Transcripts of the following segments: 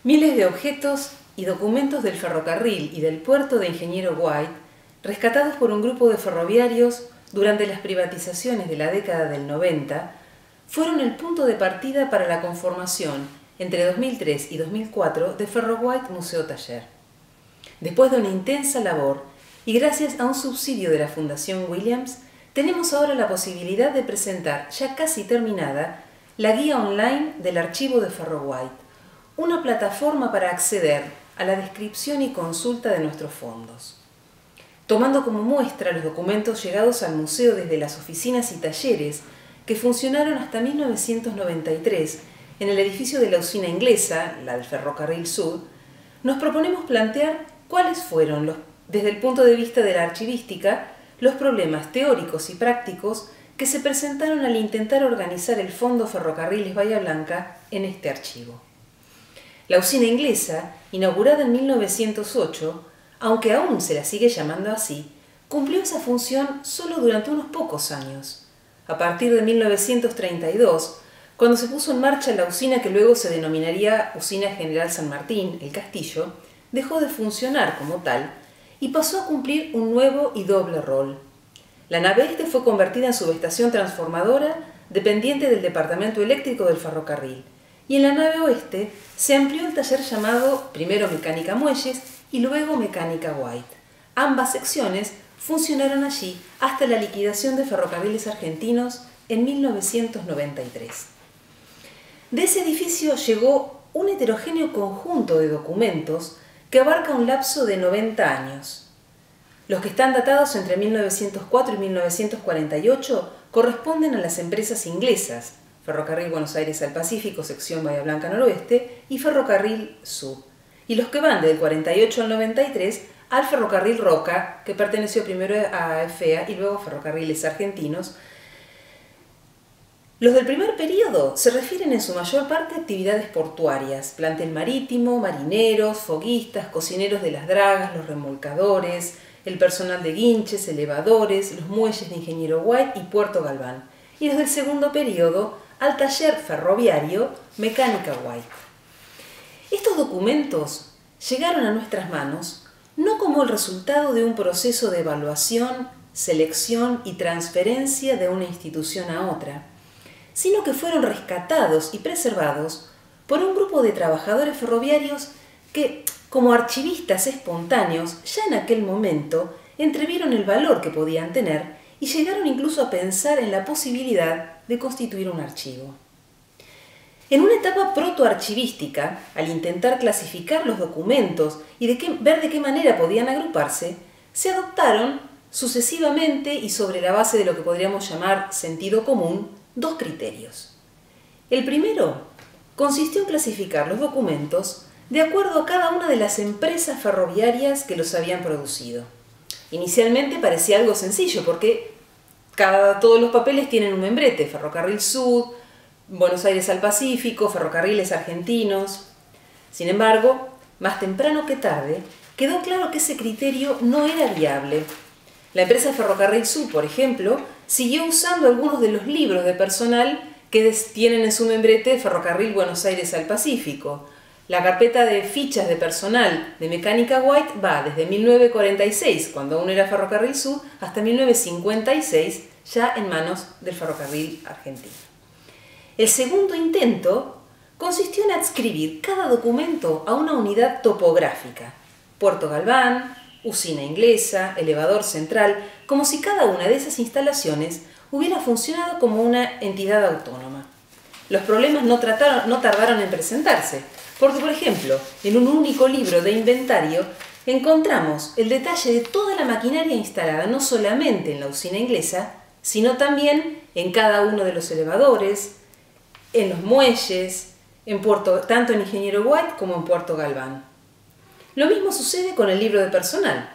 Miles de objetos y documentos del ferrocarril y del puerto de Ingeniero White, rescatados por un grupo de ferroviarios durante las privatizaciones de la década del 90, fueron el punto de partida para la conformación, entre 2003 y 2004, de Ferro White Museo Taller. Después de una intensa labor, y gracias a un subsidio de la Fundación Williams, tenemos ahora la posibilidad de presentar, ya casi terminada, la guía online del archivo de Ferro White, una plataforma para acceder a la descripción y consulta de nuestros fondos. Tomando como muestra los documentos llegados al museo desde las oficinas y talleres que funcionaron hasta 1993 en el edificio de la usina inglesa, la del Ferrocarril Sud, nos proponemos plantear cuáles fueron, desde el punto de vista de la archivística, los problemas teóricos y prácticos que se presentaron al intentar organizar el Fondo Ferrocarriles Bahía Blanca en este archivo. La usina inglesa, inaugurada en 1908, aunque aún se la sigue llamando así, cumplió esa función solo durante unos pocos años. A partir de 1932, cuando se puso en marcha la usina que luego se denominaría Usina General San Martín, El Castillo, dejó de funcionar como tal y pasó a cumplir un nuevo y doble rol. La nave este fue convertida en subestación transformadora dependiente del departamento eléctrico del ferrocarril, y en la nave oeste se amplió el taller llamado primero Mecánica Muelles y luego Mecánica White. Ambas secciones funcionaron allí hasta la liquidación de Ferrocarriles Argentinos en 1993. De ese edificio llegó un heterogéneo conjunto de documentos que abarca un lapso de 90 años. Los que están datados entre 1904 y 1948 corresponden a las empresas inglesas, Ferrocarril Buenos Aires al Pacífico, sección Bahía Blanca Noroeste, y Ferrocarril Sud, y los que van del 48 al 93 al Ferrocarril Roca, que perteneció primero a FEA y luego a Ferrocarriles Argentinos. Los del primer periodo se refieren en su mayor parte a actividades portuarias, plantel marítimo, marineros, foguistas, cocineros de las dragas, los remolcadores, el personal de guinches, elevadores, los muelles de Ingeniero White y Puerto Galván. Y los del segundo periodo al taller ferroviario Mecánica White. Estos documentos llegaron a nuestras manos no como el resultado de un proceso de evaluación, selección y transferencia de una institución a otra, sino que fueron rescatados y preservados por un grupo de trabajadores ferroviarios que, como archivistas espontáneos, ya en aquel momento entrevieron el valor que podían tener y llegaron incluso a pensar en la posibilidad de constituir un archivo. En una etapa protoarchivística, al intentar clasificar los documentos y ver de qué manera podían agruparse, se adoptaron sucesivamente y sobre la base de lo que podríamos llamar sentido común, dos criterios. El primero consistió en clasificar los documentos de acuerdo a cada una de las empresas ferroviarias que los habían producido. Inicialmente parecía algo sencillo porque todos los papeles tienen un membrete: Ferrocarril Sud, Buenos Aires al Pacífico, Ferrocarriles Argentinos. Sin embargo, más temprano que tarde, quedó claro que ese criterio no era viable. La empresa Ferrocarril Sud, por ejemplo, siguió usando algunos de los libros de personal que tienen en su membrete Ferrocarril Buenos Aires al Pacífico. La carpeta de fichas de personal de Mecánica White va desde 1946, cuando aún era Ferrocarril Sud, hasta 1956, ya en manos del Ferrocarril Argentino. El segundo intento consistió en adscribir cada documento a una unidad topográfica: Puerto Galván, usina inglesa, elevador central, como si cada una de esas instalaciones hubiera funcionado como una entidad autónoma. Los problemas no tardaron en presentarse, porque, por ejemplo, en un único libro de inventario encontramos el detalle de toda la maquinaria instalada no solamente en la usina inglesa, sino también en cada uno de los elevadores, en los muelles, tanto en Ingeniero White como en Puerto Galván. Lo mismo sucede con el libro de personal.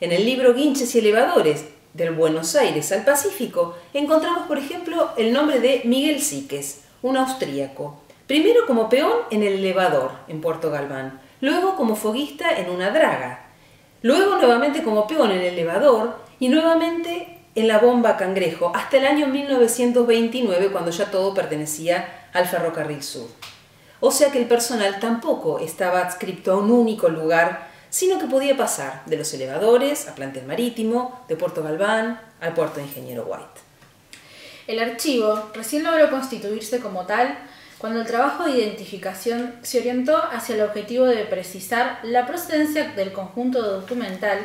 En el libro Guinches y Elevadores del Buenos Aires al Pacífico encontramos, por ejemplo, el nombre de Miguel Síquez, un austríaco. Primero como peón en el elevador en Puerto Galván, luego como foguista en una draga, luego nuevamente como peón en el elevador y nuevamente en la bomba Cangrejo, hasta el año 1929, cuando ya todo pertenecía al Ferrocarril Sud. o sea que el personal tampoco estaba adscripto a un único lugar, sino que podía pasar de los elevadores a plantel marítimo, de Puerto Galván al puerto de Ingeniero White. El archivo recién logró constituirse como tal cuando el trabajo de identificación se orientó hacia el objetivo de precisar la procedencia del conjunto documental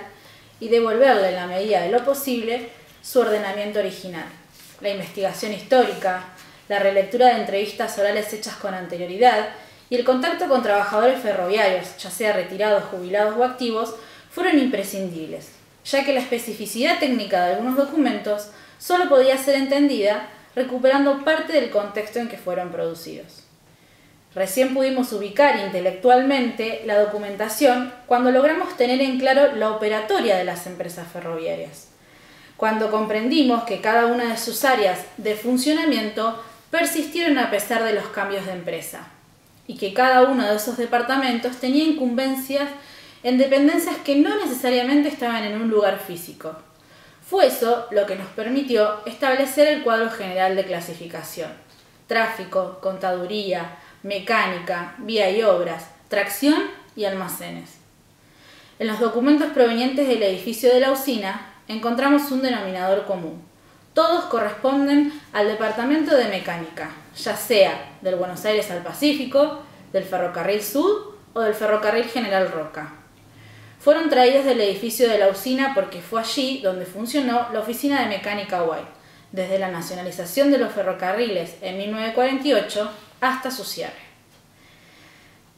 y devolverle, en la medida de lo posible, su ordenamiento original. La investigación histórica, la relectura de entrevistas orales hechas con anterioridad y el contacto con trabajadores ferroviarios, ya sea retirados, jubilados o activos, fueron imprescindibles, ya que la especificidad técnica de algunos documentos solo podía ser entendida recuperando parte del contexto en que fueron producidos. Recién pudimos ubicar intelectualmente la documentación cuando logramos tener en claro la operatoria de las empresas ferroviarias, cuando comprendimos que cada una de sus áreas de funcionamiento persistieron a pesar de los cambios de empresa, y que cada uno de esos departamentos tenía incumbencias en dependencias que no necesariamente estaban en un lugar físico. Fue eso lo que nos permitió establecer el cuadro general de clasificación: tráfico, contaduría, mecánica, vía y obras, tracción y almacenes. En los documentos provenientes del edificio de la usina encontramos un denominador común. Todos corresponden al departamento de mecánica, ya sea del Buenos Aires al Pacífico, del Ferrocarril Sud o del Ferrocarril General Roca. Fueron traídos del edificio de la usina porque fue allí donde funcionó la oficina de mecánica White, desde la nacionalización de los ferrocarriles en 1948 hasta su cierre.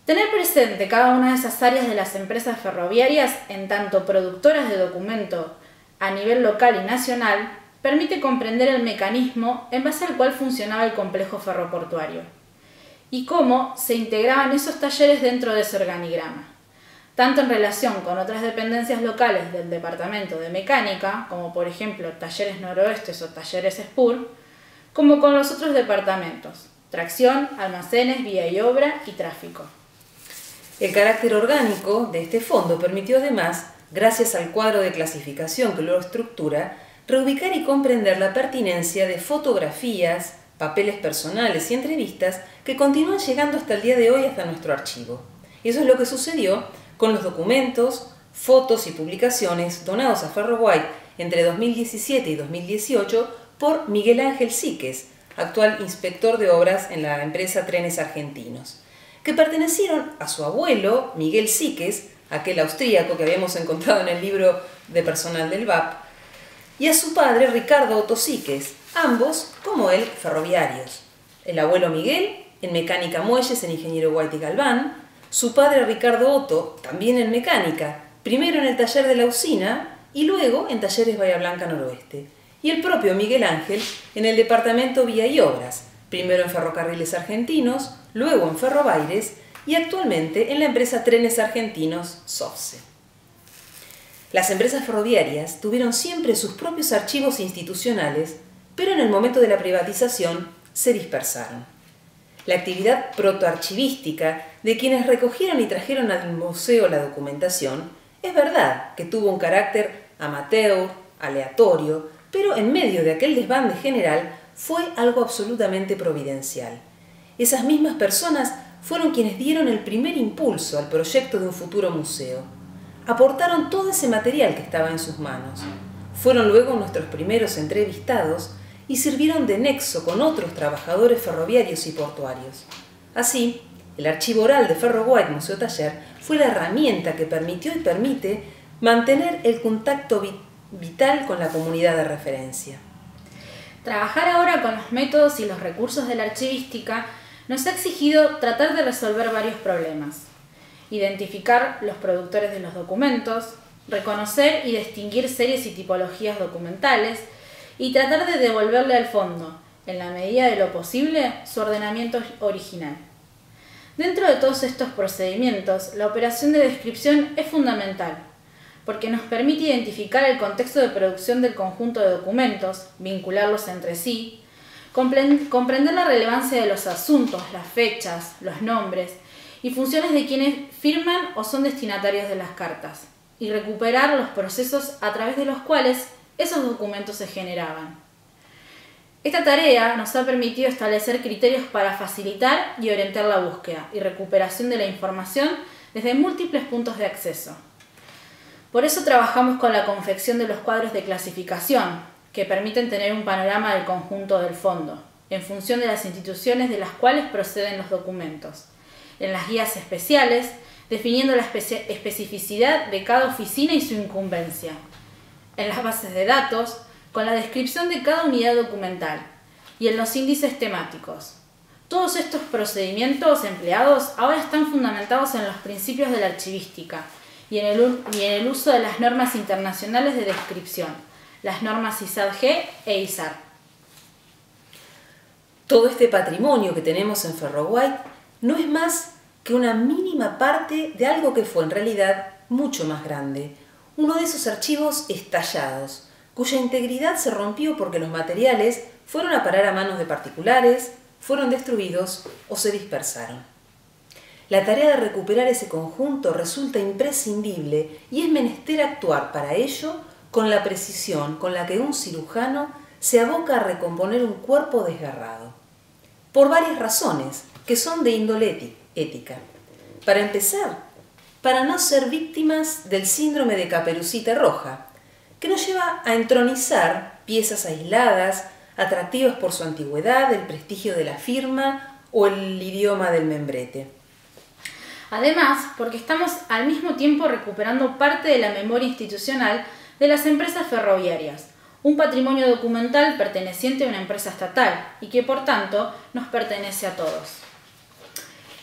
Tener presente cada una de esas áreas de las empresas ferroviarias en tanto productoras de documento a nivel local y nacional permite comprender el mecanismo en base al cual funcionaba el complejo ferroportuario y cómo se integraban esos talleres dentro de ese organigrama, tanto en relación con otras dependencias locales del departamento de mecánica, como por ejemplo talleres noroestes o talleres SPUR, como con los otros departamentos: tracción, almacenes, vía y obra y tráfico. El carácter orgánico de este fondo permitió además, gracias al cuadro de clasificación que lo estructura, reubicar y comprender la pertinencia de fotografías, papeles personales y entrevistas que continúan llegando hasta el día de hoy hasta nuestro archivo. Y eso es lo que sucedió con los documentos, fotos y publicaciones donados a Ferro White entre 2017 y 2018 por Miguel Ángel Síquez, actual inspector de obras en la empresa Trenes Argentinos, que pertenecieron a su abuelo Miguel Síquez, aquel austríaco que habíamos encontrado en el libro de personal del VAP, y a su padre Ricardo Otto Síquez, ambos, como él, ferroviarios. El abuelo Miguel en mecánica muelles en Ingeniero White y Galván, su padre Ricardo Otto también en mecánica, primero en el taller de la usina y luego en Talleres Bahía Blanca Noroeste, y el propio Miguel Ángel en el departamento Vía y Obras, primero en Ferrocarriles Argentinos, luego en Ferrobaires y actualmente en la empresa Trenes Argentinos SOFCE. Las empresas ferroviarias tuvieron siempre sus propios archivos institucionales, pero en el momento de la privatización se dispersaron. La actividad protoarchivística de quienes recogieron y trajeron al museo la documentación es verdad que tuvo un carácter amateur, aleatorio, pero en medio de aquel desbande general fue algo absolutamente providencial. Esas mismas personas fueron quienes dieron el primer impulso al proyecto de un futuro museo. Aportaron todo ese material que estaba en sus manos. Fueron luego nuestros primeros entrevistados y sirvieron de nexo con otros trabajadores ferroviarios y portuarios. Así, el archivo oral de Ferro White Museo Taller fue la herramienta que permitió y permite mantener el contacto vital con la comunidad de referencia. Trabajar ahora con los métodos y los recursos de la archivística nos ha exigido tratar de resolver varios problemas: identificar los productores de los documentos, reconocer y distinguir series y tipologías documentales y tratar de devolverle al fondo, en la medida de lo posible, su ordenamiento original. Dentro de todos estos procedimientos, la operación de descripción es fundamental, porque nos permite identificar el contexto de producción del conjunto de documentos, vincularlos entre sí, comprender la relevancia de los asuntos, las fechas, los nombres y funciones de quienes firman o son destinatarios de las cartas, y recuperar los procesos a través de los cuales esos documentos se generaban. Esta tarea nos ha permitido establecer criterios para facilitar y orientar la búsqueda y recuperación de la información desde múltiples puntos de acceso. Por eso trabajamos con la confección de los cuadros de clasificación, que permiten tener un panorama del conjunto del fondo, en función de las instituciones de las cuales proceden los documentos. En las guías especiales, definiendo la especificidad de cada oficina y su incumbencia. En las bases de datos, con la descripción de cada unidad documental. Y en los índices temáticos. Todos estos procedimientos empleados ahora están fundamentados en los principios de la archivística y en el uso de las normas internacionales de descripción, las normas ISAD-G e ISAR. Todo este patrimonio que tenemos en Ferro-White no es más que una mínima parte de algo que fue en realidad mucho más grande. Uno de esos archivos estallados, cuya integridad se rompió porque los materiales fueron a parar a manos de particulares, fueron destruidos o se dispersaron. La tarea de recuperar ese conjunto resulta imprescindible y es menester actuar para ello con la precisión con la que un cirujano se aboca a recomponer un cuerpo desgarrado. Por varias razones, que son de índole ética. Para empezar, para no ser víctimas del síndrome de Caperucita Roja, que nos lleva a entronizar piezas aisladas, atractivas por su antigüedad, el prestigio de la firma o el idioma del membrete. Además, porque estamos al mismo tiempo recuperando parte de la memoria institucional de las empresas ferroviarias, un patrimonio documental perteneciente a una empresa estatal y que por tanto nos pertenece a todos.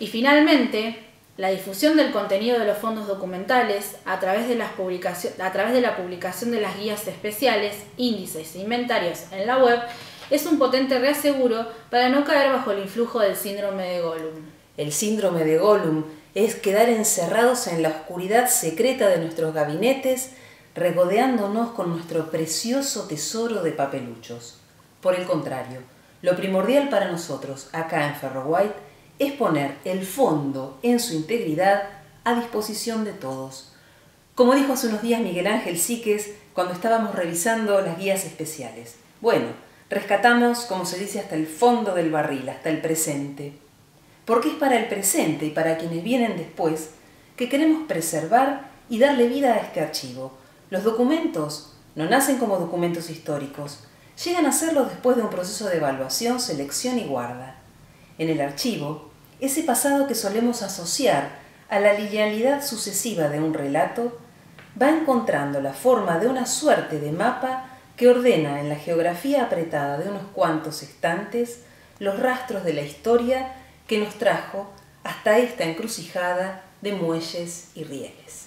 Y finalmente, la difusión del contenido de los fondos documentales a través de la publicación de las guías especiales, índices e inventarios en la web es un potente reaseguro para no caer bajo el influjo del síndrome de Gollum. El síndrome de Gollum es quedar encerrados en la oscuridad secreta de nuestros gabinetes, regodeándonos con nuestro precioso tesoro de papeluchos. Por el contrario, lo primordial para nosotros, acá en Ferro-White, es poner el fondo en su integridad a disposición de todos. Como dijo hace unos días Miguel Ángel Síquez cuando estábamos revisando las guías especiales. Bueno, rescatamos, como se dice, hasta el fondo del barril, hasta el presente. Porque es para el presente y para quienes vienen después que queremos preservar y darle vida a este archivo. Los documentos no nacen como documentos históricos, llegan a serlo después de un proceso de evaluación, selección y guarda. En el archivo, ese pasado que solemos asociar a la linealidad sucesiva de un relato, va encontrando la forma de una suerte de mapa que ordena en la geografía apretada de unos cuantos estantes los rastros de la historia que nos trajo hasta esta encrucijada de muelles y rieles.